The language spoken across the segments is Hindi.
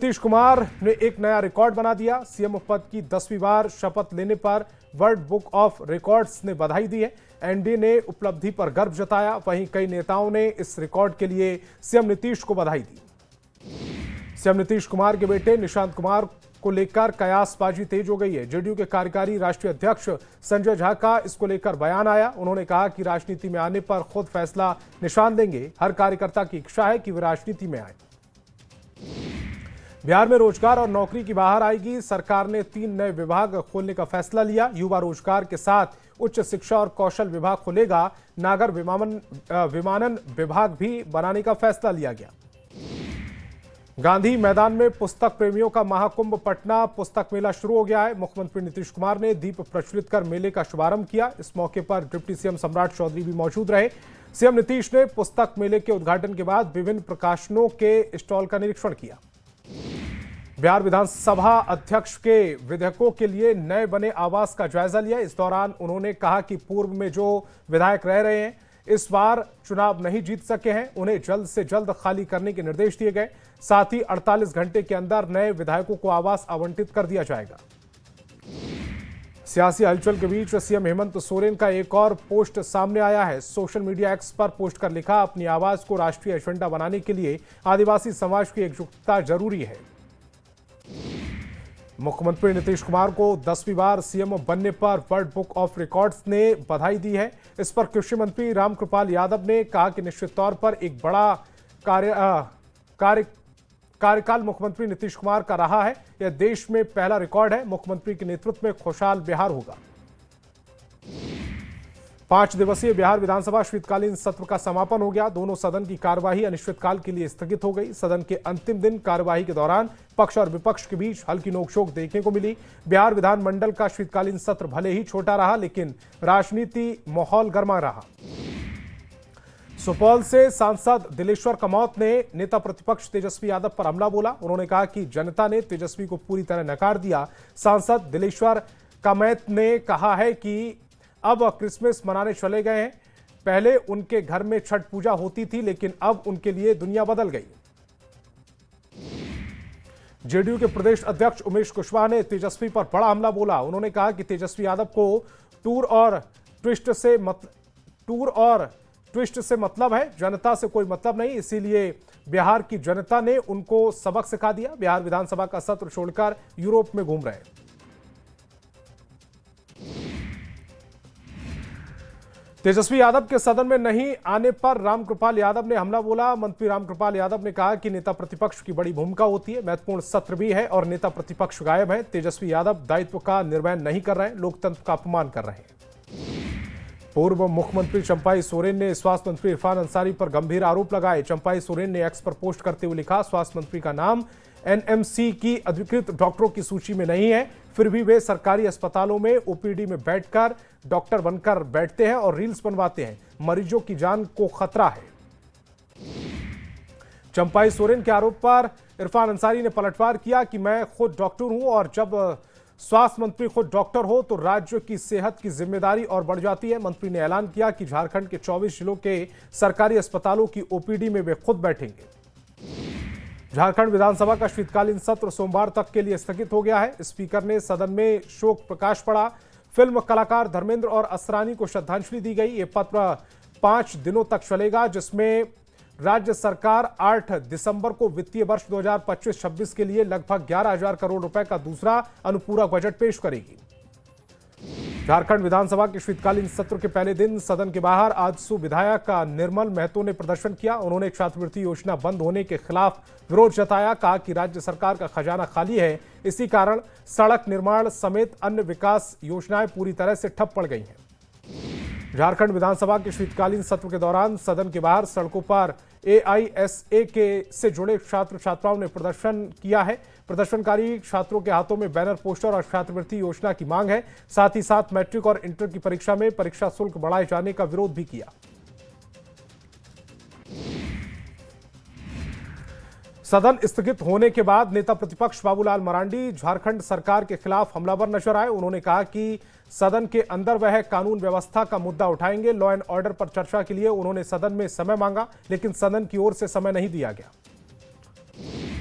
नीतीश कुमार ने एक नया रिकॉर्ड बना दिया। सीएम पद की 10वीं बार शपथ लेने पर वर्ल्ड बुक ऑफ रिकॉर्ड्स ने बधाई दी है। एनडीए ने उपलब्धि पर गर्व जताया। वहीं कई नेताओं ने इस रिकॉर्ड के लिए सीएम नीतीश को बधाई दी। सीएम नीतीश कुमार के बेटे निशांत कुमार को लेकर कयासबाजी तेज हो गई है। जेडीयू के कार्यकारी राष्ट्रीय अध्यक्ष संजय झा का इसको लेकर बयान आया। उन्होंने कहा कि राजनीति में आने पर खुद फैसला निशान देंगे। हर कार्यकर्ता की इच्छा है कि वे राजनीति में आए। बिहार में रोजगार और नौकरी की बहार आएगी। सरकार ने 3 नए विभाग खोलने का फैसला लिया। युवा रोजगार के साथ उच्च शिक्षा और कौशल विभाग खुलेगा। नागर विमानन विभाग भी बनाने का फैसला लिया गया। गांधी मैदान में पुस्तक प्रेमियों का महाकुंभ पटना पुस्तक मेला शुरू हो गया है। मुख्यमंत्री नीतीश कुमार ने दीप प्रज्वलित कर मेले का शुभारंभ किया। इस मौके पर डिप्टी सीएम सम्राट चौधरी भी मौजूद रहे। सीएम नीतीश ने पुस्तक मेले के उद्घाटन के बाद विभिन्न प्रकाशनों के स्टॉल का निरीक्षण किया। बिहार विधानसभा अध्यक्ष के विधेयकों के लिए नए बने आवास का जायजा लिया। इस दौरान उन्होंने कहा कि पूर्व में जो विधायक रह रहे हैं इस बार चुनाव नहीं जीत सके हैं, उन्हें जल्द से जल्द खाली करने के निर्देश दिए गए। साथ ही 48 घंटे के अंदर नए विधायकों को आवास आवंटित कर दिया जाएगा। सियासी हलचल के बीच सीएम हेमंत सोरेन का एक और पोस्ट सामने आया है। सोशल मीडिया एक्स पर पोस्ट कर लिखा, अपनी आवाज को राष्ट्रीय एजेंडा बनाने के लिए आदिवासी समाज की एकजुटता जरूरी है। मुख्यमंत्री नीतीश कुमार को 10वीं बार सीएम बनने पर वर्ल्ड बुक ऑफ रिकॉर्ड्स ने बधाई दी है। इस पर कृषि मंत्री रामकृपाल यादव ने कहा कि निश्चित तौर पर एक बड़ा कार्यकाल मुख्यमंत्री नीतीश कुमार का रहा है। यह देश में पहला रिकॉर्ड है। मुख्यमंत्री के नेतृत्व में खुशहाल बिहार होगा। 5 दिवसीय बिहार विधानसभा शीतकालीन सत्र का समापन हो गया। दोनों सदन की कार्यवाही अनिश्चितकाल के लिए स्थगित हो गई। सदन के अंतिम दिन कार्यवाही के दौरान पक्ष और विपक्ष के बीच हल्की नोकझोंक देखने को मिली। बिहार विधानमंडल का शीतकालीन सत्र भले ही छोटा रहा, लेकिन राजनीति माहौल गर्मा रहा। सुपौल से सांसद दिलेश्वर कामौत ने नेता प्रतिपक्ष तेजस्वी यादव पर हमला बोला। उन्होंने कहा कि जनता ने तेजस्वी को पूरी तरह नकार दिया। सांसद दिलेश्वर कामौत ने कहा है कि अब क्रिसमस मनाने चले गए हैं। पहले उनके घर में छठ पूजा होती थी, लेकिन अब उनके लिए दुनिया बदल गई। जेडीयू के प्रदेश अध्यक्ष उमेश कुशवाहा ने तेजस्वी पर बड़ा हमला बोला। उन्होंने कहा कि तेजस्वी यादव को टूर और ट्विस्ट से मतलब है, जनता से कोई मतलब नहीं। इसीलिए बिहार की जनता ने उनको सबक सिखा दिया। बिहार विधानसभा का सत्र छोड़कर यूरोप में घूम रहे। तेजस्वी यादव के सदन में नहीं आने पर रामकृपाल यादव ने हमला बोला। मंत्री रामकृपाल यादव ने कहा कि नेता प्रतिपक्ष की बड़ी भूमिका होती है, महत्वपूर्ण सत्र भी है और नेता प्रतिपक्ष गायब है। तेजस्वी यादव दायित्व का निर्वहन नहीं कर रहे हैं, लोकतंत्र का अपमान कर रहे हैं। पूर्व मुख्यमंत्री चंपाई सोरेन ने स्वास्थ्य मंत्री इरफान अंसारी पर गंभीर आरोप लगाए। चंपाई सोरेन ने एक्स पर पोस्ट करते हुए लिखा, स्वास्थ्य मंत्री का नाम एनएमसी की अधिकृत डॉक्टरों की सूची में नहीं है, फिर भी वे सरकारी अस्पतालों में ओपीडी में बैठकर डॉक्टर बनकर बैठते हैं और रील्स बनवाते हैं। मरीजों की जान को खतरा है। चंपाई सोरेन के आरोप पर इरफान अंसारी ने पलटवार किया कि मैं खुद डॉक्टर हूं और जब स्वास्थ्य मंत्री खुद डॉक्टर हो तो राज्य की सेहत की जिम्मेदारी और बढ़ जाती है। मंत्री ने ऐलान किया कि झारखंड के 24 जिलों के सरकारी अस्पतालों की ओपीडी में वे खुद बैठेंगे। झारखंड विधानसभा का शीतकालीन सत्र सोमवार तक के लिए स्थगित हो गया है। स्पीकर ने सदन में शोक प्रकाश पड़ा। फिल्म कलाकार धर्मेंद्र और असरानी को श्रद्धांजलि दी गई। ये पत्र 5 दिनों तक चलेगा, जिसमें राज्य सरकार 8 दिसंबर को वित्तीय वर्ष 2025-26 के लिए लगभग 11,000 करोड़ रुपए का दूसरा अनुपूरक बजट पेश करेगी। झारखंड विधानसभा के शीतकालीन सत्र के पहले दिन सदन के बाहर आजसू विधायक निर्मल महतो ने प्रदर्शन किया। उन्होंने छात्रवृत्ति योजना बंद होने के खिलाफ विरोध जताया। कहा कि राज्य सरकार का खजाना खाली है, इसी कारण सड़क निर्माण समेत अन्य विकास योजनाएं पूरी तरह से ठप पड़ गई हैं। झारखंड विधानसभा के शीतकालीन सत्र के दौरान सदन के बाहर सड़कों पर एआईएसए से जुड़े छात्र छात्राओं ने प्रदर्शन किया है। प्रदर्शनकारी छात्रों के हाथों में बैनर, पोस्टर और छात्रवृत्ति योजना की मांग है। साथ ही साथ मैट्रिक और इंटर की परीक्षा में परीक्षा शुल्क बढ़ाए जाने का विरोध भी किया। सदन स्थगित होने के बाद नेता प्रतिपक्ष बाबूलाल मरांडी झारखंड सरकार के खिलाफ हमलावर नजर आए। उन्होंने कहा कि सदन के अंदर वह कानून व्यवस्था का मुद्दा उठाएंगे। लॉ एंड ऑर्डर पर चर्चा के लिए उन्होंने सदन में समय मांगा, लेकिन सदन की ओर से समय नहीं दिया गया।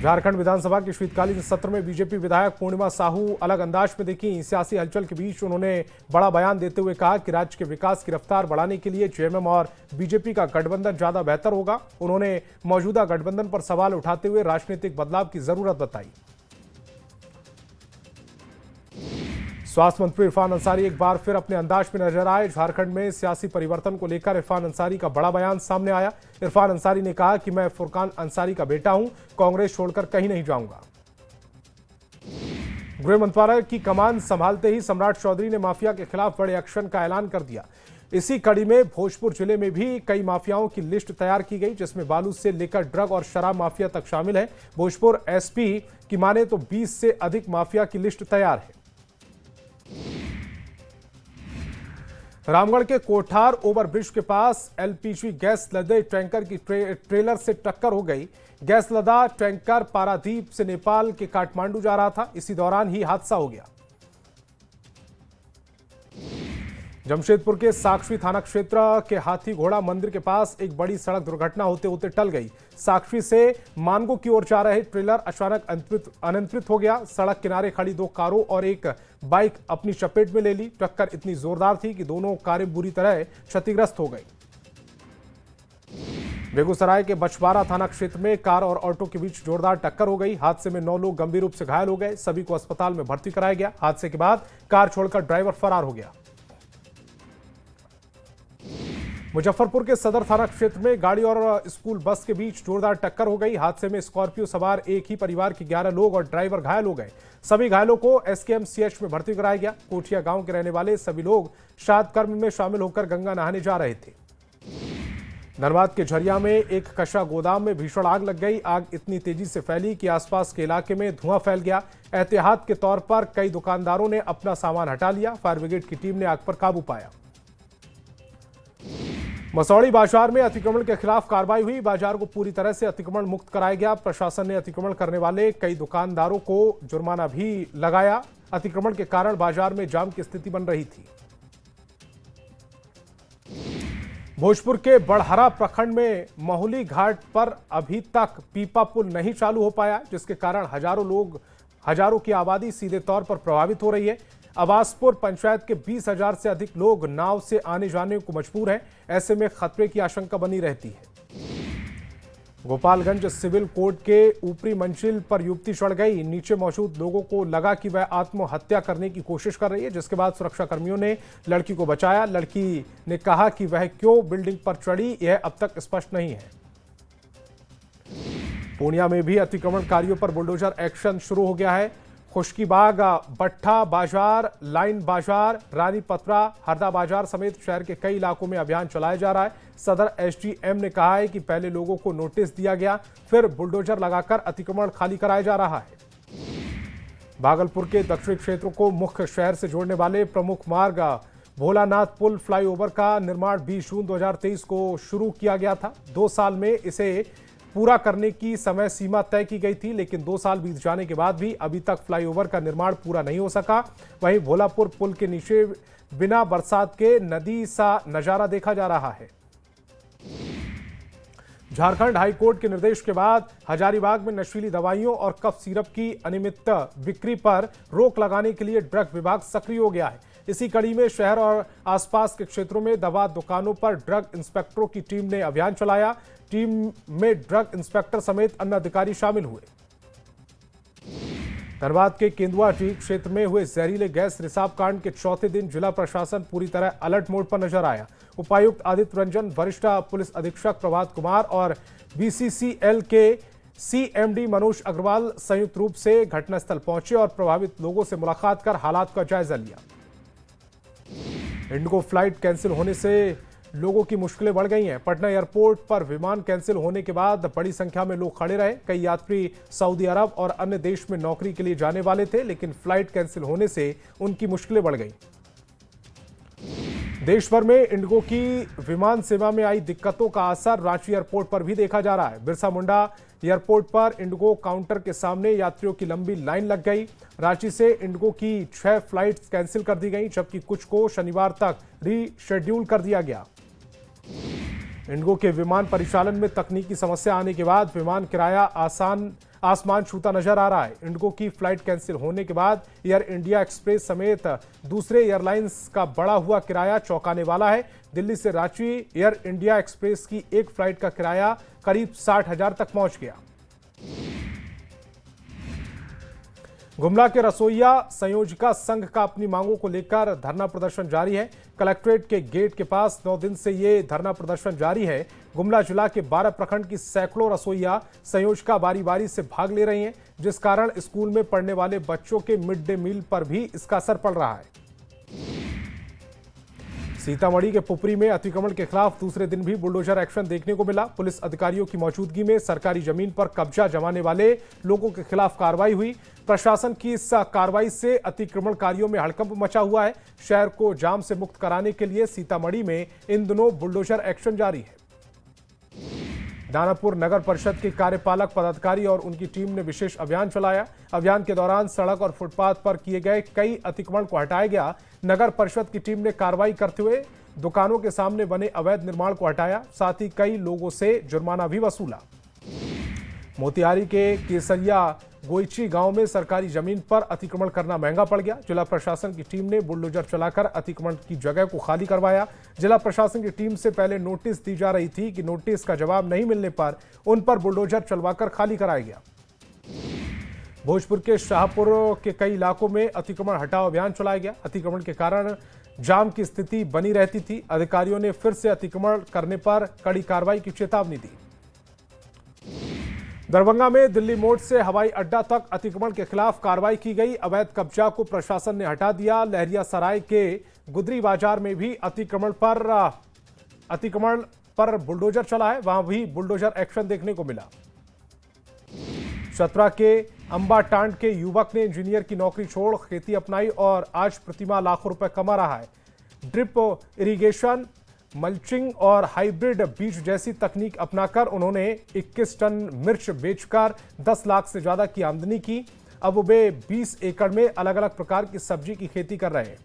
झारखंड विधानसभा के शीतकालीन सत्र में बीजेपी विधायक पूर्णिमा साहू अलग अंदाज में दिखी। सियासी हलचल के बीच उन्होंने बड़ा बयान देते हुए कहा कि राज्य के विकास की रफ्तार बढ़ाने के लिए जेएमएम और बीजेपी का गठबंधन ज्यादा बेहतर होगा। उन्होंने मौजूदा गठबंधन पर सवाल उठाते हुए राजनीतिक बदलाव की जरूरत बताई। स्वास्थ्य मंत्री इरफान अंसारी एक बार फिर अपने अंदाज में नजर आए। झारखंड में सियासी परिवर्तन को लेकर इरफान अंसारी का बड़ा बयान सामने आया। इरफान अंसारी ने कहा कि मैं फुरकान अंसारी का बेटा हूं, कांग्रेस छोड़कर कहीं नहीं जाऊंगा। गृह मंत्रालय की कमान संभालते ही सम्राट चौधरी ने माफिया के खिलाफ बड़े एक्शन का ऐलान कर दिया। इसी कड़ी में भोजपुर जिले में भी कई माफियाओं की लिस्ट तैयार की गई, जिसमें बालू से लेकर ड्रग और शराब माफिया तक शामिल है। भोजपुर एसपी की माने तो 20 से अधिक माफिया की लिस्ट तैयार है। रामगढ़ के कोठार ओवरब्रिज के पास एलपीजी गैस लदे टैंकर की ट्रेलर से टक्कर हो गई। गैस लदा टैंकर पारादीप से नेपाल के काठमांडू जा रहा था। इसी दौरान ही हादसा हो गया। जमशेदपुर के साक्षी थाना क्षेत्र के हाथी घोड़ा मंदिर के पास एक बड़ी सड़क दुर्घटना होते होते टल गई। साक्षी से मानगो की ओर जा रहे ट्रेलर अचानक अनियंत्रित हो गया। सड़क किनारे खड़ी 2 कारों और एक बाइक अपनी चपेट में ले ली। टक्कर इतनी जोरदार थी कि दोनों कारें बुरी तरह क्षतिग्रस्त हो गई। बेगूसराय के बछवाड़ा थाना क्षेत्र में कार और ऑटो के बीच जोरदार टक्कर हो गई। हादसे में 9 लोग गंभीर रूप से घायल हो गए। सभी को अस्पताल में भर्ती कराया गया। हादसे के बाद कार छोड़कर ड्राइवर फरार हो गया। मुजफ्फरपुर के सदर थाना क्षेत्र में गाड़ी और स्कूल बस के बीच जोरदार टक्कर हो गई। हादसे में स्कॉर्पियो सवार एक ही परिवार के 11 लोग और ड्राइवर घायल हो गए। सभी घायलों को एसकेएमसीएच में भर्ती कराया गया। कोठिया गांव के रहने वाले सभी लोग श्राद्ध कर्म में शामिल होकर गंगा नहाने जा रहे थे। धनबाद के झरिया में एक कचरा गोदाम में भीषण आग लग गई। आग इतनी तेजी से फैली कि आसपास के इलाके में धुआं फैल गया। एहतियात के तौर पर कई दुकानदारों ने अपना सामान हटा लिया। फायर ब्रिगेड की टीम ने आग पर काबू पाया। मसौड़ी बाजार में अतिक्रमण के खिलाफ कार्रवाई हुई। बाजार को पूरी तरह से अतिक्रमण मुक्त कराया गया। प्रशासन ने अतिक्रमण करने वाले कई दुकानदारों को जुर्माना भी लगाया। अतिक्रमण के कारण बाजार में जाम की स्थिति बन रही थी। भोजपुर के बड़हरा प्रखंड में महुली घाट पर अभी तक पीपा पुल नहीं चालू हो पाया, जिसके कारण हजारों की आबादी सीधे तौर पर प्रभावित हो रही है। अबासपुर पंचायत के 20,000 से अधिक लोग नाव से आने जाने को मजबूर हैं। ऐसे में खतरे की आशंका बनी रहती है। गोपालगंज सिविल कोर्ट के ऊपरी मंजिल पर युवती चढ़ गई। नीचे मौजूद लोगों को लगा कि वह आत्महत्या करने की कोशिश कर रही है, जिसके बाद सुरक्षाकर्मियों ने लड़की को बचाया। लड़की ने कहा कि वह क्यों बिल्डिंग पर चढ़ी, यह अब तक स्पष्ट नहीं है। पूर्णिया में भी अतिक्रमणकारियों पर बुलडोजर एक्शन शुरू हो गया है। खुशकीबाग, बट्ठा बाजार, लाइन बाजार, रानी पत्रा, हरदा बाजार समेत शहर के कई इलाकों में अभियान चलाया जा रहा है। सदर एसडीएम ने कहा है कि पहले लोगों को नोटिस दिया गया, फिर बुलडोजर लगाकर अतिक्रमण खाली कराया जा रहा है। भागलपुर के दक्षिणी क्षेत्रों को मुख्य शहर से जोड़ने वाले प्रमुख मार्ग भोलानाथ पुल फ्लाईओवर का निर्माण 20 जून 2023 को शुरू किया गया था। 2 साल में इसे पूरा करने की समय सीमा तय की गई थी, लेकिन 2 साल बीत जाने के बाद भी अभी तक फ्लाईओवर का निर्माण पूरा नहीं हो सका। वहीं भोलापुर पुल के नीचे बिना बरसात के नदी सा नजारा देखा जा रहा है। झारखंड हाईकोर्ट के निर्देश के बाद हजारीबाग में नशीली दवाइयों और कफ सिरप की अनियमित बिक्री पर रोक लगाने के लिए ड्रग विभाग सक्रिय हो गया है। इसी कड़ी में शहर और आसपास के क्षेत्रों में दवा दुकानों पर ड्रग इंस्पेक्टरों की टीम ने अभियान चलाया। टीम में ड्रग इंस्पेक्टर समेत अन्य अधिकारी शामिल हुए। धनबाद के केंदुआटी क्षेत्र में हुए जहरीले गैस रिसाव कांड के चौथे दिन जिला प्रशासन पूरी तरह अलर्ट मोड पर नजर आया। उपायुक्त आदित्य रंजन, वरिष्ठ पुलिस अधीक्षक प्रभात कुमार और बीसीसीएल के सीएमडी मनोज अग्रवाल संयुक्त रूप से घटनास्थल पहुंचे और प्रभावित लोगों से मुलाकात कर हालात का जायजा लिया। इंडिगो फ्लाइट कैंसिल होने से लोगों की मुश्किलें बढ़ गई हैं। पटना एयरपोर्ट पर विमान कैंसिल होने के बाद बड़ी संख्या में लोग खड़े रहे। कई यात्री सऊदी अरब और अन्य देश में नौकरी के लिए जाने वाले थे, लेकिन फ्लाइट कैंसिल होने से उनकी मुश्किलें बढ़ गईं। देश भर में इंडिगो की विमान सेवा में आई दिक्कतों का असर रांची एयरपोर्ट पर भी देखा जा रहा है। बिरसा मुंडा एयरपोर्ट पर इंडिगो काउंटर के सामने यात्रियों की लंबी लाइन लग गई। रांची से इंडिगो की 6 फ्लाइट्स कैंसिल कर दी गई, जबकि कुछ को शनिवार तक रीशेड्यूल कर दिया गया। इंडिगो के विमान परिचालन में तकनीकी समस्या आने के बाद विमान किराया आसमान छूता नजर आ रहा है। इंडिगो की फ्लाइट कैंसिल होने के बाद एयर इंडिया एक्सप्रेस समेत दूसरे एयरलाइंस का बढ़ा हुआ किराया चौंकाने वाला है। दिल्ली से रांची एयर इंडिया एक्सप्रेस की एक फ्लाइट का किराया करीब 60,000 तक पहुंच गया। गुमला के रसोइया संयोजिका संघ का अपनी मांगों को लेकर धरना प्रदर्शन जारी है। कलेक्ट्रेट के गेट के पास 9 दिन से ये धरना प्रदर्शन जारी है। गुमला जिला के 12 प्रखंड की सैकड़ों रसोइया संयोजिका बारी बारी से भाग ले रही हैं, जिस कारण स्कूल में पढ़ने वाले बच्चों के मिड डे मील पर भी इसका असर पड़ रहा है। सीतामढ़ी के पुपरी में अतिक्रमण के खिलाफ दूसरे दिन भी बुलडोजर एक्शन देखने को मिला। पुलिस अधिकारियों की मौजूदगी में सरकारी जमीन पर कब्जा जमाने वाले लोगों के खिलाफ कार्रवाई हुई। प्रशासन की इस कार्रवाई से अतिक्रमणकारियों में हड़कंप मचा हुआ है। शहर को जाम से मुक्त कराने के लिए सीतामढ़ी में इन दिनों बुलडोजर एक्शन जारी है। दानापुर नगर परिषद के कार्यपालक पदाधिकारी और उनकी टीम ने विशेष अभियान चलाया। अभियान के दौरान सड़क और फुटपाथ पर किए गए कई अतिक्रमण को हटाया गया। नगर परिषद की टीम ने कार्रवाई करते हुए दुकानों के सामने बने अवैध निर्माण को हटाया, साथ ही कई लोगों से जुर्माना भी वसूला। मोतिहारी के केसरिया गोइची गांव में सरकारी जमीन पर अतिक्रमण करना महंगा पड़ गया। जिला प्रशासन की टीम ने बुलडोजर चलाकर अतिक्रमण की जगह को खाली करवाया। जिला प्रशासन की टीम से पहले नोटिस दी जा रही थी कि नोटिस का जवाब नहीं मिलने पर उन पर बुलडोजर चलवाकर खाली कराया गया। भोजपुर के शाहपुर के कई इलाकों में अतिक्रमण हटाओ अभियान चलाया गया। अतिक्रमण के कारण जाम की स्थिति बनी रहती थी। अधिकारियों ने फिर से अतिक्रमण करने पर कड़ी कार्रवाई की चेतावनी दी। दरभंगा में दिल्ली मोड़ से हवाई अड्डा तक अतिक्रमण के खिलाफ कार्रवाई की गई। अवैध कब्जा को प्रशासन ने हटा दिया। लहरिया सराय के गुदरी बाजार में भी अतिक्रमण पर बुलडोजर चला है, वहां भी बुलडोजर एक्शन देखने को मिला। चतरा के अंबाटांड के युवक ने इंजीनियर की नौकरी छोड़ खेती अपनाई और आज प्रतिमाह लाखों रुपए कमा रहा है। ड्रिप इरिगेशन, मल्चिंग और हाइब्रिड बीज जैसी तकनीक अपनाकर उन्होंने 21 टन मिर्च बेचकर 10 लाख से ज्यादा की आमदनी की। अब वे 20 एकड़ में अलग अलग प्रकार की सब्जी की खेती कर रहे हैं।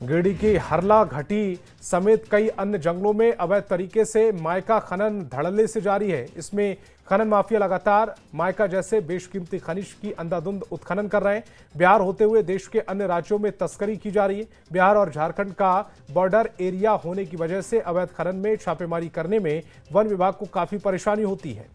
गिरिडीह की हरला घाटी समेत कई अन्य जंगलों में अवैध तरीके से मायका खनन धड़ल्ले से जारी है। इसमें खनन माफिया लगातार मायका जैसे बेशकीमती खनिज की अंधाधुंध उत्खनन कर रहे हैं। बिहार होते हुए देश के अन्य राज्यों में तस्करी की जा रही है। बिहार और झारखंड का बॉर्डर एरिया होने की वजह से अवैध खनन में छापेमारी करने में वन विभाग को काफी परेशानी होती है।